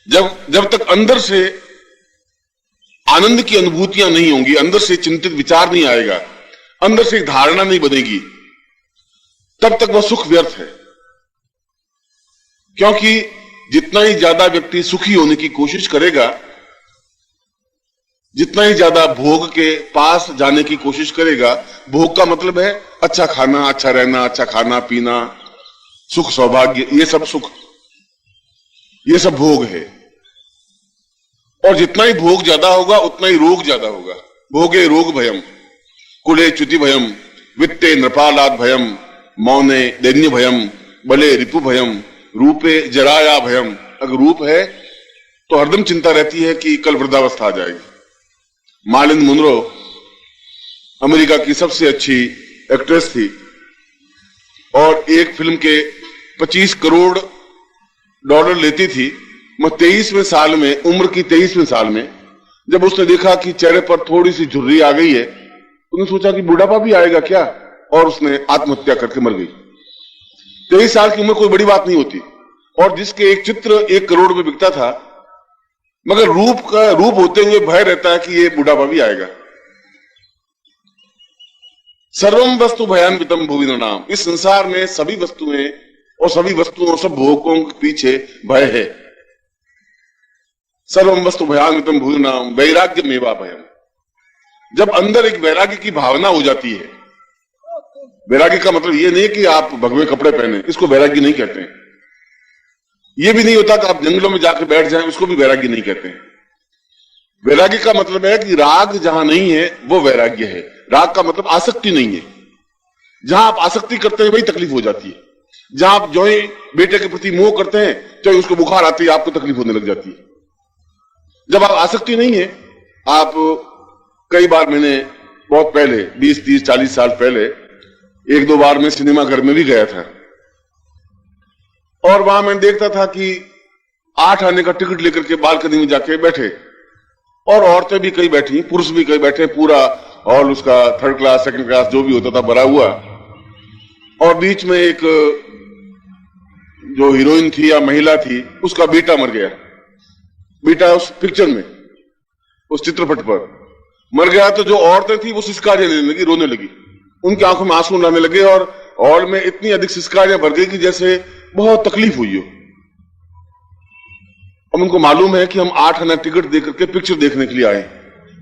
जब जब तक अंदर से आनंद की अनुभूतियां नहीं होंगी, अंदर से चिंतित विचार नहीं आएगा, अंदर से एक धारणा नहीं बनेगी, तब तक वह सुख व्यर्थ है। क्योंकि जितना ही ज्यादा व्यक्ति सुखी होने की कोशिश करेगा, जितना ही ज्यादा भोग के पास जाने की कोशिश करेगा, भोग का मतलब है अच्छा खाना, अच्छा रहना, अच्छा खाना पीना, सुख सौभाग्य, ये सब सुख, ये सब भोग है। और जितना ही भोग ज्यादा होगा उतना ही रोग ज्यादा होगा। भोगे रोग भयम, कुले च्युति भयम, वित्ते नृपालाद भयम, मौने दैन्य भयम, बले रिपु भयम, रूपे जराया भयम। अगर रूप है तो हरदम चिंता रहती है कि कल वृद्धावस्था आ जाएगी। मार्लिन मुनरो अमेरिका की सबसे अच्छी एक्ट्रेस थी और एक फिल्म के 25 करोड़ डॉलर लेती थी। मैं 23वें साल में, उम्र की 23वें साल में, जब उसने देखा कि चेहरे पर थोड़ी सी झुर्री आ गई है, उसने सोचा कि बुढ़ापा भी आएगा क्या, और उसने आत्महत्या करके मर गई। 23 साल की उम्र कोई बड़ी बात नहीं होती। और जिसके एक चित्र 1 करोड़ में बिकता था, मगर रूप होते हुए भय रहता है कि ये बुढ़ापा भी आएगा। सर्वम वस्तु भयान्वितम भुवि नृणाम। इस संसार में सभी वस्तुएं और सभी वस्तुओं, सब भोगों के पीछे भय है। सर्वम वस्तु भयान्वितम भुवि नृणाम वैराग्य मेवा भयम। जब अंदर एक वैराग्य की भावना हो जाती है, वैराग्य का मतलब ये नहीं कि आप भगवे कपड़े पहने, इसको वैराग्य नहीं कहते हैं। ये भी नहीं होता कि आप जंगलों में जाकर बैठ जाएं, उसको भी वैराग्य नहीं कहते हैं। वैराग्य का मतलब है कि राग जहां नहीं है वो वैराग्य है। राग का मतलब आसक्ति नहीं है। जहां आप आसक्ति करते हैं वही तकलीफ हो जाती है। जहां आप जो ही बेटे के प्रति मोह करते हैं, चाहे उसको बुखार आती है, आपको तकलीफ होने लग जाती है। जब आप आसक्ति नहीं है, आप कई बार, मैंने बहुत पहले 20, 30, 40 साल पहले 1-2 बार मैं सिनेमा घर में भी गया था और वहां मैं देखता था कि 8 आने का टिकट लेकर के बालकनी में जाके बैठे और औरतें भी कई बैठी, पुरुष भी कई बैठे, पूरा हॉल उसका 3rd क्लास 2nd क्लास जो भी होता था भरा हुआ। और बीच में एक जो हीरोइन थी या महिला थी, उसका बेटा मर गया। बेटा उस पिक्चर में, उस चित्रपट पर मर गया। तो जो औरतें थी वो सिसकारियां लेने लगी, रोने लगी, उनकी आंखों में आंसू लाने लगे और हॉल में इतनी अधिक सिसकारियां भर गई कि जैसे बहुत तकलीफ हुई हो। अब उनको मालूम है कि हम 8 आना टिकट देकर के पिक्चर देखने के लिए आए,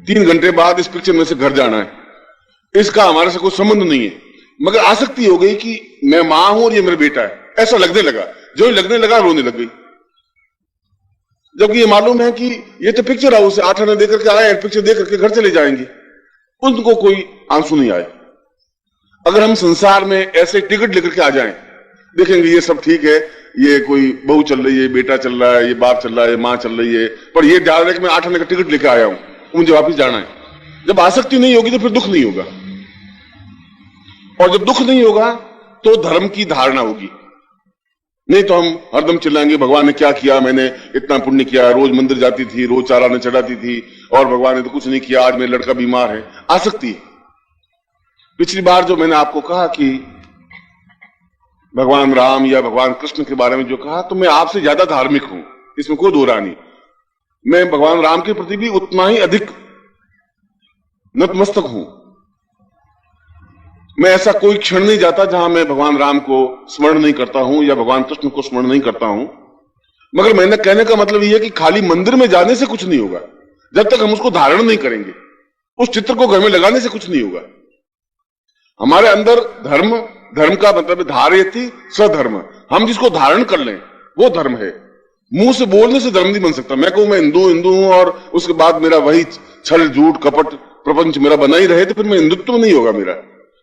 3 घंटे बाद इस पिक्चर में से घर जाना है, इसका हमारे से कोई संबंध नहीं है। मगर आसक्ति हो गई कि मैं मां हूं और ये मेरा बेटा है, ऐसा लगने लगा। जो ही लगने लगा रोने लग गई, जबकि ये मालूम है कि ये तो पिक्चर हाउस है, 8 आना देकर के आए, पिक्चर देख करके घर चले जाएंगे। उनको कोई आंसू नहीं आए। अगर हम संसार में ऐसे टिकट लेकर के आ जाएं, देखेंगे ये सब ठीक है, ये कोई बहू चल रही है, बेटा चल रहा है, ये बाप चल रहा है, मां चल रही है, पर ये ध्यान रहे कि मैं 8 आने का टिकट लेकर आया हूं, मुझे वापस जाना है। जब आसक्ति नहीं होगी तो फिर दुख नहीं होगा, और जब दुख नहीं होगा तो धर्म की धारणा होगी। नहीं तो हम हरदम चिल्लाएंगे भगवान ने क्या किया, मैंने इतना पुण्य किया, रोज मंदिर जाती थी, रोज चाराने चढ़ाती थी, और भगवान ने तो कुछ नहीं किया, आज मेरा लड़का बीमार है। आसक्ति। पिछली बार जो मैंने आपको कहा कि भगवान राम या भगवान कृष्ण के बारे में जो कहा, तो मैं आपसे ज्यादा धार्मिक हूं, इसमें कोई दो राय नहीं। मैं भगवान राम के प्रति भी उतना ही अधिक नतमस्तक हूं। मैं ऐसा कोई क्षण नहीं जाता जहां मैं भगवान राम को स्मरण नहीं करता हूं या भगवान कृष्ण को स्मरण नहीं करता हूं। मगर मैंने कहने का मतलब यह है कि खाली मंदिर में जाने से कुछ नहीं होगा, जब तक हम उसको धारण नहीं करेंगे। उस चित्र को घर में लगाने से कुछ नहीं होगा। हमारे अंदर धर्म का मतलब धारयति स्वधर्म, हम जिसको धारण कर लें वो धर्म है। मुंह से बोलने से धर्म नहीं बन सकता। मैं कहूं मैं हिंदू हूं और उसके बाद मेरा वही छल झूठ कपट प्रपंच मेरा बना ही रहे, तो फिर मैं हिंदुत्व नहीं होगा। मेरा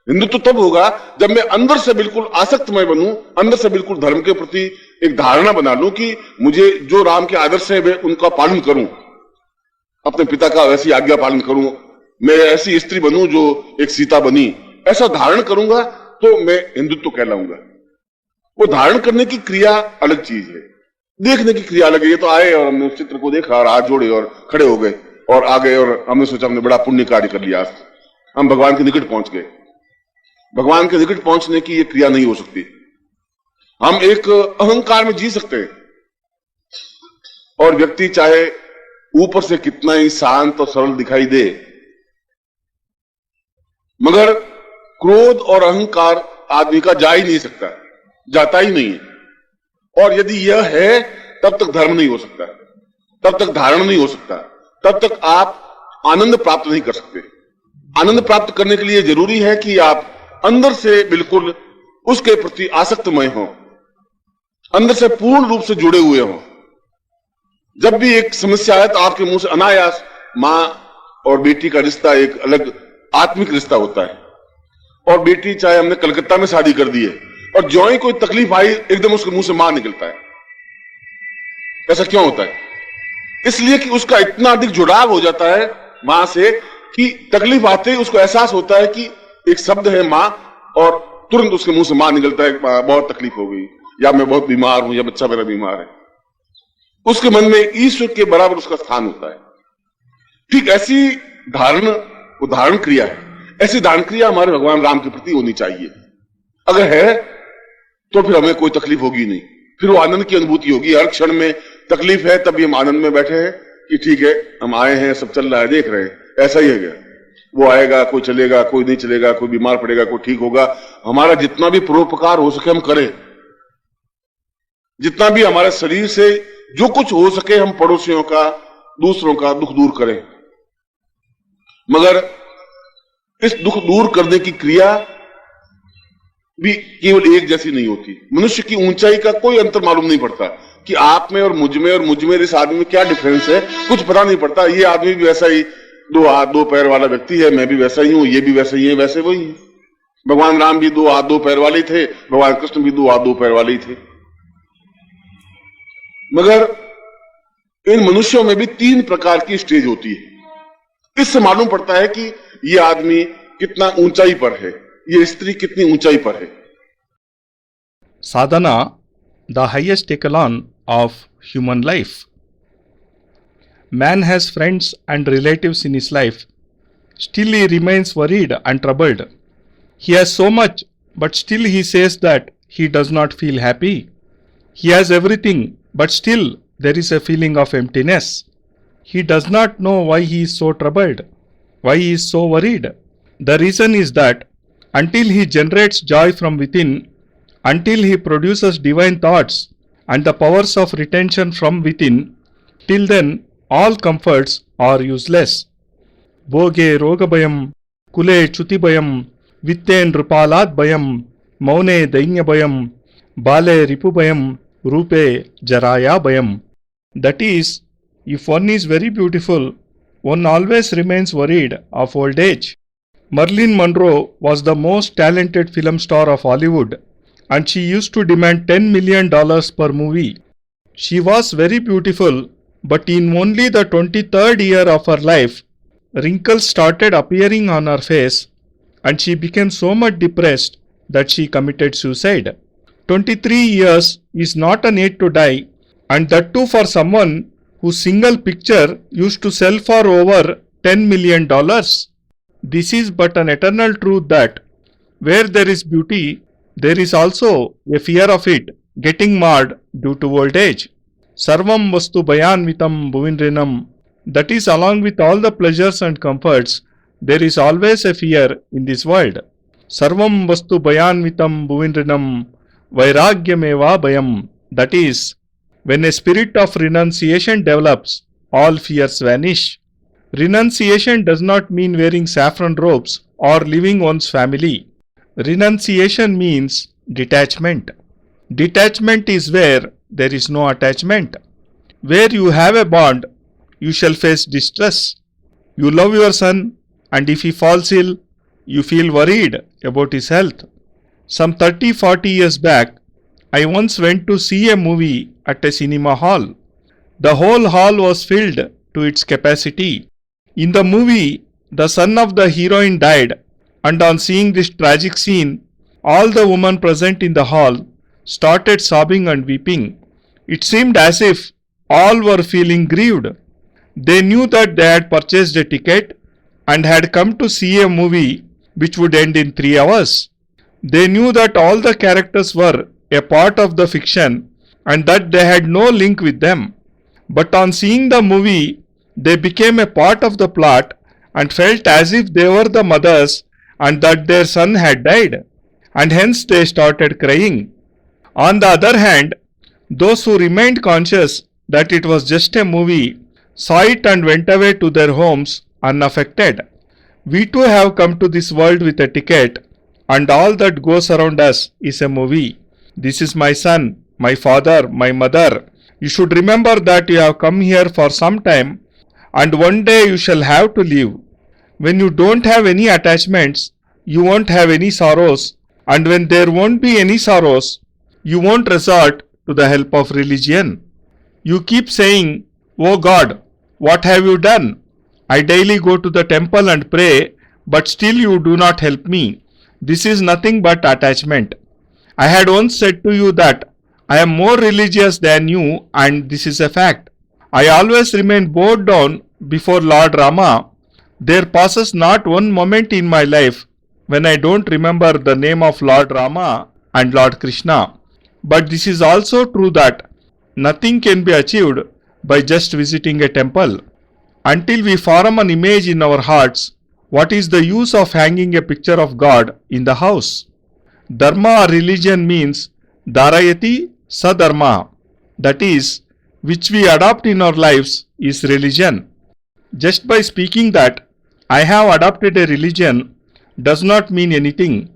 हिंदुत्व तब होगा जब मैं अंदर से बिल्कुल आसक्तमय बनूं, अंदर से बिल्कुल धर्म के प्रति एक धारणा बना लूं कि मुझे जो राम के आदर्श है उनका पालन करूं, अपने पिता का वैसी आज्ञा पालन करूं, मैं ऐसी स्त्री बनूं जो एक सीता बनी, ऐसा धारण करूंगा तो मैं हिंदुत्व कहलाऊंगा। वो धारण करने की क्रिया अलग चीज है, देखने की क्रिया अलग है। ये तो आए और हमने उस चित्र को देखा और हाथ जोड़े और खड़े हो गए और आ गए और हमने सोचा हमने बड़ा पुण्य कार्य कर लिया, हम भगवान के निकट पहुंच गए। भगवान के निकट पहुंचने की ये क्रिया नहीं हो सकती। हम एक अहंकार में जी सकते हैं और व्यक्ति चाहे ऊपर से कितना ही शांत और सरल दिखाई दे, मगर क्रोध और अहंकार आदमी का जा ही नहीं सकता, जाता ही नहीं है। और यदि यह है तब तक धर्म नहीं हो सकता, तब तक धारण नहीं हो सकता, तब तक आप आनंद प्राप्त नहीं कर सकते। आनंद प्राप्त करने के लिए जरूरी है कि आप अंदर से बिल्कुल उसके प्रति आसक्तमय हो, अंदर से पूर्ण रूप से जुड़े हुए हो। जब भी एक समस्या आए तो आपके मुंह से अनायास मां और बेटी का रिश्ता एक अलग आत्मिक रिश्ता होता है। और बेटी चाहे हमने कलकत्ता में शादी कर दी है और जो ही कोई तकलीफ आई एकदम उसके मुंह से मां निकलता है। ऐसा क्यों होता है? इसलिए कि उसका इतना अधिक जुड़ाव हो जाता है मां से कि तकलीफ आते ही उसको एहसास होता है कि एक शब्द है मां और तुरंत उसके मुंह से मां निकलता है, बहुत तकलीफ हो गई, या मैं बहुत बीमार हूं, या बच्चा मेरा बीमार है। उसके मन में ईश्वर के बराबर उसका स्थान होता है। ठीक ऐसी धारण क्रिया है, ऐसी धारण क्रिया हमारे भगवान राम के प्रति होनी चाहिए। अगर है तो फिर हमें कोई तकलीफ होगी नहीं, फिर वो आनंद की अनुभूति होगी। हर क्षण में तकलीफ है तब भी हम आनंद में बैठे हैं कि ठीक है, हम आए हैं, सब चल रहा है, देख रहे हैं, ऐसा ही है क्या। वो आएगा, कोई चलेगा, कोई नहीं चलेगा, कोई बीमार पड़ेगा, कोई ठीक होगा। हमारा जितना भी परोपकार हो सके हम करें, जितना भी हमारे शरीर से जो कुछ हो सके हम पड़ोसियों का, दूसरों का दुख दूर करें। मगर इस दुख दूर करने की क्रिया भी केवल एक जैसी नहीं होती। मनुष्य की ऊंचाई का कोई अंतर मालूम नहीं पड़ता कि आप में और मुझ में इस आदमी में क्या डिफरेंस है, कुछ पता नहीं पड़ता। ये आदमी भी वैसा ही 2 हाथ 2 पैर वाला व्यक्ति है, मैं भी वैसा ही हूं, ये भी वैसा ही है, वैसे वही है। भगवान राम भी 2 हाथ 2 पैर वाले थे, भगवान कृष्ण भी 2 हाथ 2 पैर वाले ही थे। मगर इन मनुष्यों में भी 3 प्रकार की स्टेज होती है। इससे मालूम पड़ता है कि ये आदमी कितना ऊंचाई पर है, ये स्त्री कितनी ऊंचाई पर है। Sadhana, the highest echelon of human life. Man has friends and relatives in his life. Still he remains worried and troubled. He has so much, but still he says that he does not feel happy. He has everything, but still there is a feeling of emptiness. He does not know why he is so troubled, why he is so worried. The reason is that until he generates joy from within, until he produces divine thoughts and the powers of retention from within, till then all comforts are useless. Bhoge rogabayam, kule chutibayam, vitte nrupalad bayam, maune dainyabhayam, bale ripubayam, rupe jaraya bayam. That is, if one is very beautiful, one always remains worried of old age. Marilyn Monroe was the most talented film star of Hollywood, and she used to demand $10 million per movie. She was very beautiful, but in only the 23rd year of her life, wrinkles started appearing on her face, and she became so much depressed that she committed suicide. 23 years is not an age to die, and that too for someone whose single picture used to sell for over $10 million. This is but an eternal truth that where there is beauty, there is also a fear of it getting marred due to old age. Sarvam Vastu Bhayanvitam Bhuvinrinam. That is, along with all the pleasures and comforts, there is always a fear in this world. Sarvam Vastu Bhayanvitam Bhuvinrinam Vairagyameva Bhayam. That is, when a spirit of renunciation develops, all fears vanish. Renunciation does not mean wearing saffron robes or leaving one's family. Renunciation means detachment. Detachment is where there is no attachment. Where you have a bond, you shall face distress. You love your son, and if he falls ill, you feel worried about his health. Some 30-40 years back, I once went to see a movie at a cinema hall. The whole hall was filled to its capacity. In the movie, the son of the heroine died, and on seeing this tragic scene, all the women present in the hall started sobbing and weeping. It seemed as if all were feeling grieved. They knew that they had purchased a ticket and had come to see a movie which would end in 3 hours. They knew that all the characters were a part of the fiction and that they had no link with them. But on seeing the movie, they became a part of the plot and felt as if they were the mothers and that their son had died, and hence they started crying. On the other hand, those who remained conscious that it was just a movie saw it and went away to their homes unaffected. We too have come to this world with a ticket, and all that goes around us is a movie. This is my son, my father, my mother. You should remember that you have come here for some time, and one day you shall have to leave. When you don't have any attachments, you won't have any sorrows, and when there won't be any sorrows, you won't resort to the help of religion. You keep saying, "Oh God, what have you done? I daily go to the temple and pray, but still you do not help me." This is nothing but attachment. I had once said to you that I am more religious than you, and this is a fact. I always remain bowed down before Lord Rama. There passes not one moment in my life when I don't remember the name of Lord Rama and Lord Krishna. But this is also true that nothing can be achieved by just visiting a temple. Until we form an image in our hearts, what is the use of hanging a picture of God in the house? Dharma or religion means dharayati sadharma, that is, which we adopt in our lives is religion. Just by speaking that I have adopted a religion does not mean anything.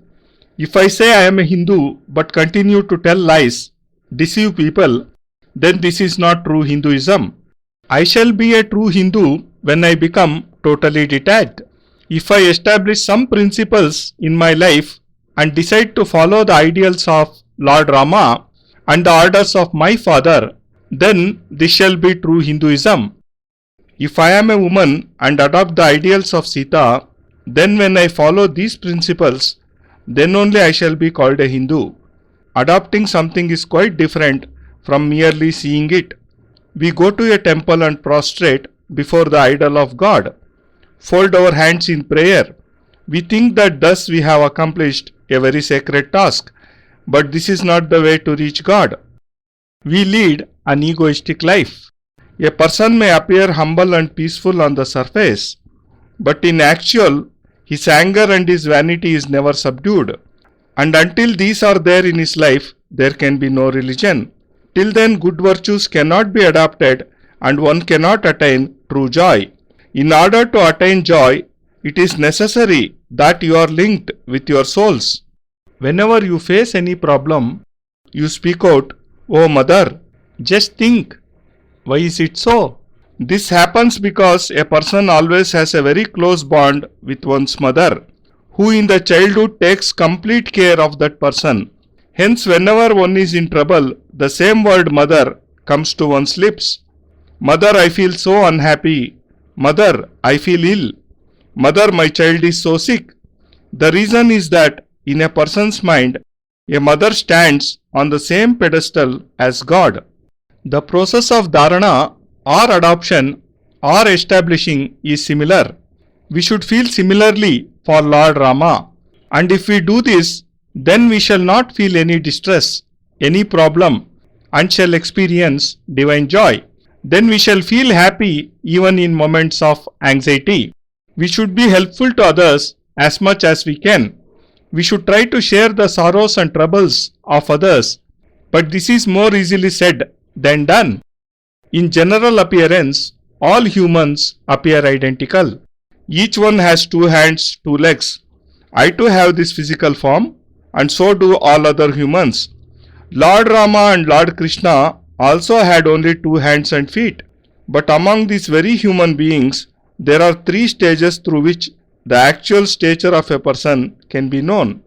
If I say I am a Hindu but continue to tell lies, deceive people, then this is not true Hinduism. I shall be a true Hindu when I become totally detached. If I establish some principles in my life and decide to follow the ideals of Lord Rama and the orders of my father, then this shall be true Hinduism. If I am a woman and adopt the ideals of Sita, then when I follow these principles, then only I shall be called a Hindu. Adopting something is quite different from merely seeing it. We go to a temple and prostrate before the idol of God, fold our hands in prayer. We think that thus we have accomplished a very sacred task, but this is not the way to reach God. We lead an egoistic life. A person may appear humble and peaceful on the surface, but in actual, his anger and his vanity is never subdued. And until these are there in his life, there can be no religion. Till then, good virtues cannot be adopted and one cannot attain true joy. In order to attain joy, it is necessary that you are linked with your souls. Whenever you face any problem, you speak out, "Oh Mother." Just think, why is it so? This happens because a person always has a very close bond with one's mother, who in the childhood takes complete care of that person. Hence, whenever one is in trouble, the same word mother comes to one's lips. "Mother, I feel so unhappy. Mother, I feel ill. Mother, my child is so sick." The reason is that in a person's mind, a mother stands on the same pedestal as God. The process of dharana or adoption or establishing is similar. We should feel similarly for Lord Rama, and if we do this, then we shall not feel any distress, any problem, and shall experience divine joy. Then we shall feel happy even in moments of anxiety. We should be helpful to others as much as we can. We should try to share the sorrows and troubles of others, but this is more easily said than done. In general appearance, all humans appear identical. Each one has 2 hands, 2 legs. I too have this physical form, and so do all other humans. Lord Rama and Lord Krishna also had only 2 hands and feet. But among these very human beings, there are 3 stages through which the actual stature of a person can be known.